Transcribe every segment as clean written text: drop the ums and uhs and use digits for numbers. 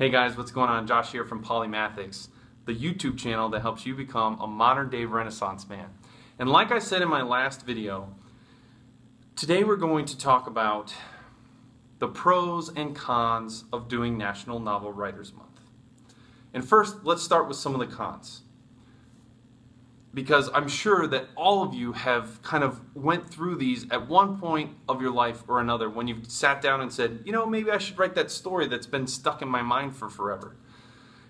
Hey guys, what's going on? Josh here from Polymathics, the YouTube channel that helps you become a modern-day Renaissance man. And like I said in my last video, today we're going to talk about the pros and cons of doing National Novel Writers Month. And first, let's start with some of the cons, because I'm sure that all of you have kind of went through these at one point of your life or another when you've sat down and said, you know, maybe I should write that story that's been stuck in my mind for forever.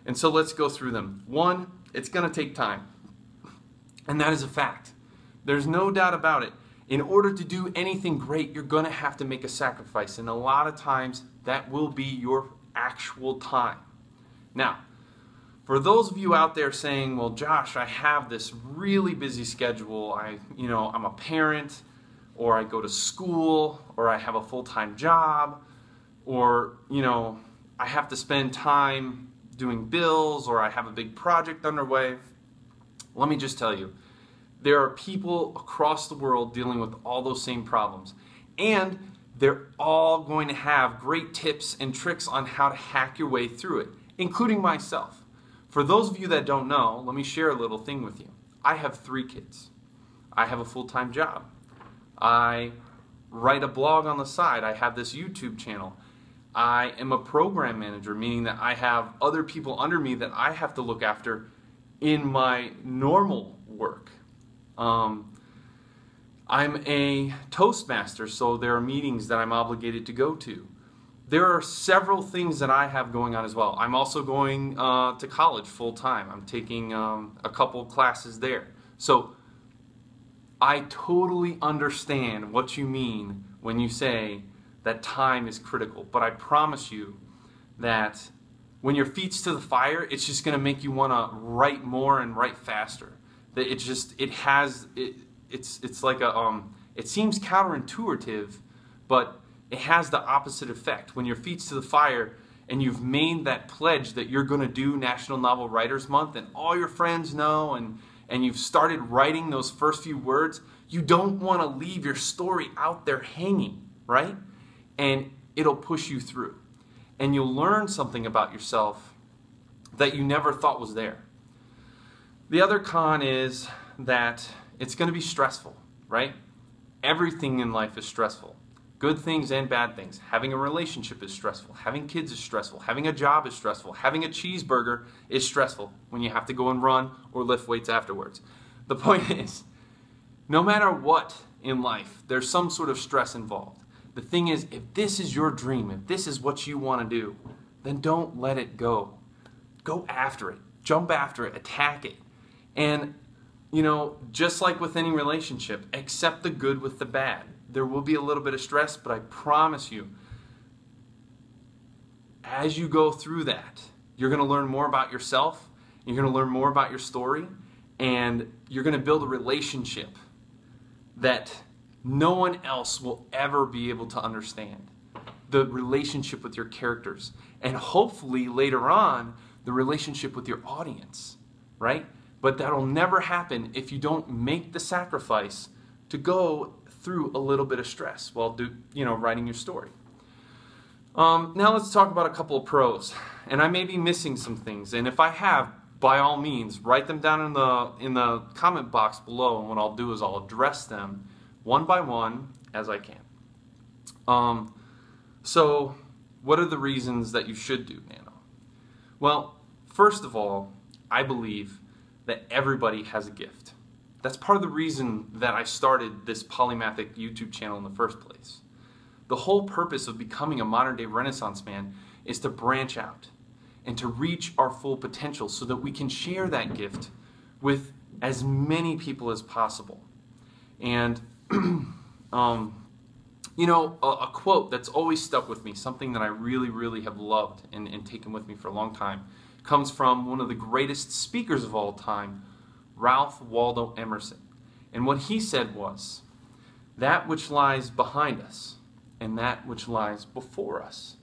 And so let's go through them. One, it's going to take time. And that is a fact. There's no doubt about it. In order to do anything great, you're going to have to make a sacrifice. And a lot of times, that will be your actual time. Now, for those of you out there saying, well, Josh, I have this really busy schedule. I'm a parent, or I go to school, or I have a full-time job, or, I have to spend time doing bills, or I have a big project underway. Let me just tell you, there are people across the world dealing with all those same problems. And they're all going to have great tips and tricks on how to hack your way through it, including myself. For those of you that don't know, let me share a little thing with you. I have 3 kids. I have a full-time job. I write a blog on the side. I have this YouTube channel. I am a program manager, meaning that I have other people under me that I have to look after in my normal work. I'm a Toastmaster, so there are meetings that I'm obligated to go to. There are several things that I have going on as well. I'm also going to college full-time. I'm taking a couple classes there. So I totally understand what you mean when you say that time is critical. But I promise you that when your feet's to the fire, it's just going to make you want to write more and write faster. That it seems counterintuitive, but it has the opposite effect. When your feet's to the fire and you've made that pledge that you're going to do National Novel Writers Month and all your friends know and you've started writing those first few words, you don't want to leave your story out there hanging, right? And it'll push you through. And you'll learn something about yourself that you never thought was there. The other con is that it's going to be stressful, right? Everything in life is stressful. Good things and bad things. Having a relationship is stressful. Having kids is stressful. Having a job is stressful. Having a cheeseburger is stressful when you have to go and run or lift weights afterwards. The point is, no matter what in life, there's some sort of stress involved. The thing is, if this is your dream, if this is what you want to do, then don't let it go. Go after it. Jump after it. Attack it. And, just like with any relationship, accept the good with the bad. There will be a little bit of stress, but I promise you, as you go through that, you're going to learn more about yourself, you're going to learn more about your story, and you're going to build a relationship that no one else will ever be able to understand. The relationship with your characters, and hopefully later on, the relationship with your audience, right? But that'll never happen if you don't make the sacrifice to go through a little bit of stress while writing your story. Now let's talk about a couple of pros. And I may be missing some things, and if I have, by all means, write them down in the comment box below, and what I'll do is I'll address them one by one as I can. So what are the reasons that you should do Nano? Well, first of all, I believe that everybody has a gift. That's part of the reason that I started this Polymathic YouTube channel in the first place. The whole purpose of becoming a modern-day Renaissance man is to branch out and to reach our full potential so that we can share that gift with as many people as possible. And, a quote that's always stuck with me, something that I really, really have loved and taken with me for a long time, comes from one of the greatest speakers of all time, Ralph Waldo Emerson. And what he said was, "That which lies behind us and that which lies before us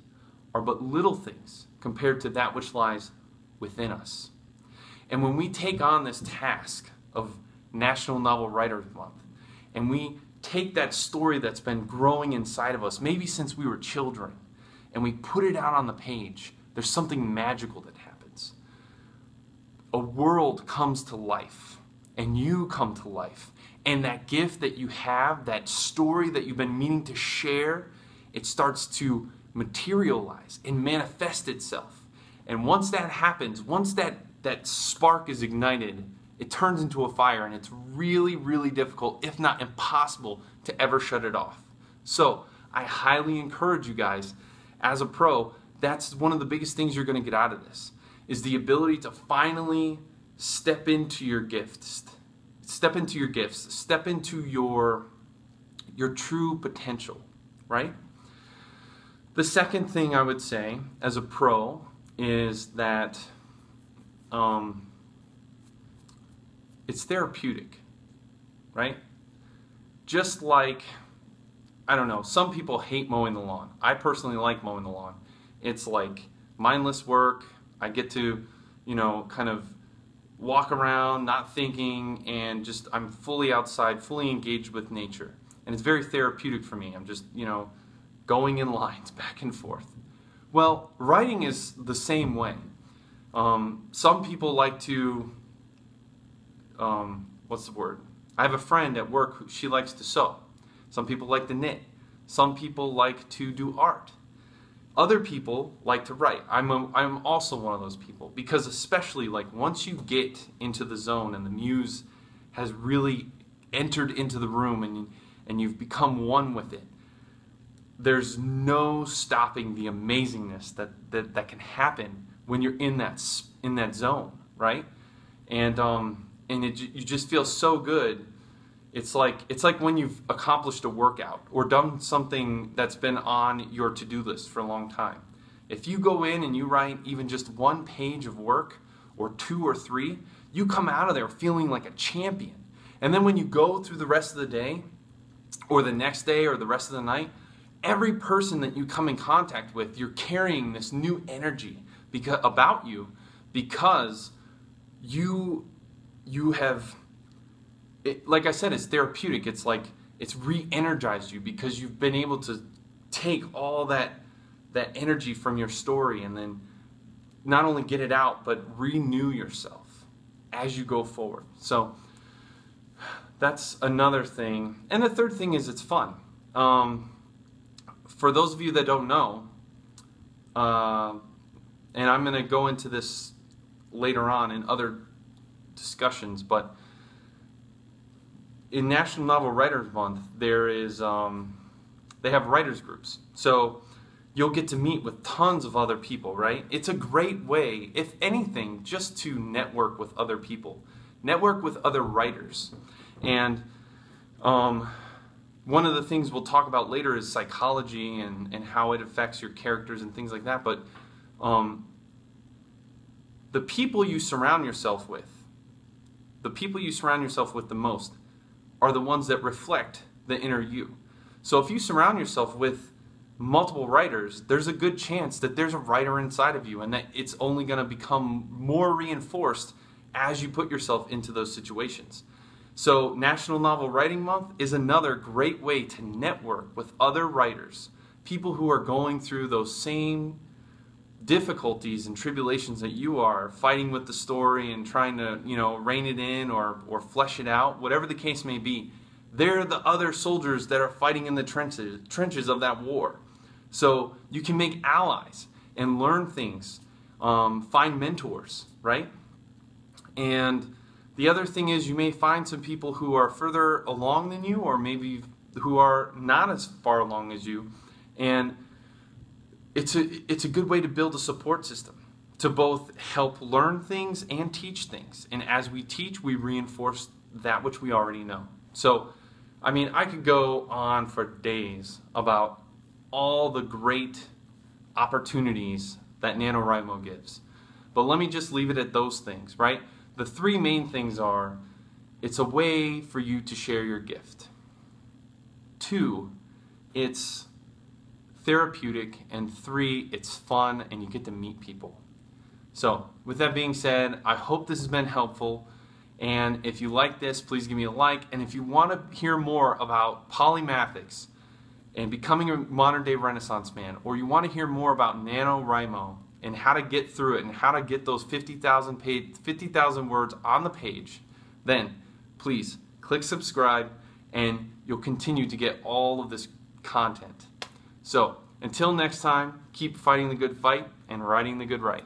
are but little things compared to that which lies within us." And when we take on this task of National Novel Writers Month, and we take that story that's been growing inside of us, maybe since we were children, and we put it out on the page, there's something magical that happens. A world comes to life, and you come to life. And that gift that you have, that story that you've been meaning to share, it starts to materialize and manifest itself. And once that happens, once that spark is ignited, it turns into a fire, and it's really, really difficult, if not impossible, to ever shut it off. So I highly encourage you guys, as a pro, that's one of the biggest things you're going to get out of this, is the ability to finally step into your gifts, step into your true potential, right? The second thing I would say as a pro is that it's therapeutic, right? Just like, I don't know, some people hate mowing the lawn. I personally like mowing the lawn. It's like mindless work. I get to, kind of walk around, not thinking, and just I'm fully outside, fully engaged with nature. And it's very therapeutic for me. I'm just, going in lines back and forth. Well, writing is the same way. Some people like to, what's the word? I have a friend at work who she likes to sew. Some people like to knit. Some people like to do art. Other people like to write. I'm also one of those people, because especially like once you get into the zone and the muse has really entered into the room and you've become one with it, there's no stopping the amazingness that can happen when you're in that zone, right? And you just feel so good. It's like when you've accomplished a workout or done something that's been on your to-do list for a long time. If you go in and you write even just one page of work, or 2 or 3, you come out of there feeling like a champion. And then when you go through the rest of the day, or the next day, or the rest of the night, every person that you come in contact with, you're carrying this new energy about you, because you have, like I said, it's therapeutic. It's like it's re-energized you, because you've been able to take all that energy from your story and then not only get it out, but renew yourself as you go forward. So that's another thing. And the third thing is it's fun. For those of you that don't know, and I'm going to go into this later on in other discussions, but in National Novel Writers Month, there is they have writers groups. So you'll get to meet with tons of other people, right? It's a great way, if anything, just to network with other people, network with other writers. And one of the things we'll talk about later is psychology and how it affects your characters and things like that. But the people you surround yourself with, the most, are the ones that reflect the inner you. So if you surround yourself with multiple writers, there's a good chance that there's a writer inside of you, and that it's only going to become more reinforced as you put yourself into those situations. So National Novel Writing Month is another great way to network with other writers, people who are going through those same difficulties and tribulations that you are, fighting with the story and trying to, rein it in or flesh it out, whatever the case may be. They're the other soldiers that are fighting in the trenches of that war. So you can make allies and learn things, find mentors, right? And the other thing is, you may find some people who are further along than you, or maybe who are not as far along as you, and it's a good way to build a support system to both help learn things and teach things. And as we teach, we reinforce that which we already know. So, I mean, I could go on for days about all the great opportunities that NaNoWriMo gives. But let me just leave it at those things, right? The 3 main things are, it's a way for you to share your gift. 2, it's therapeutic, and 3, it's fun and you get to meet people. So with that being said, I hope this has been helpful, and if you like this, please give me a like. And if you want to hear more about polymathics and becoming a modern day Renaissance man, or you want to hear more about NaNoWriMo, and how to get through it and how to get those 50,000 words on the page, then please click subscribe and you'll continue to get all of this content. So until next time, keep fighting the good fight and writing the good write.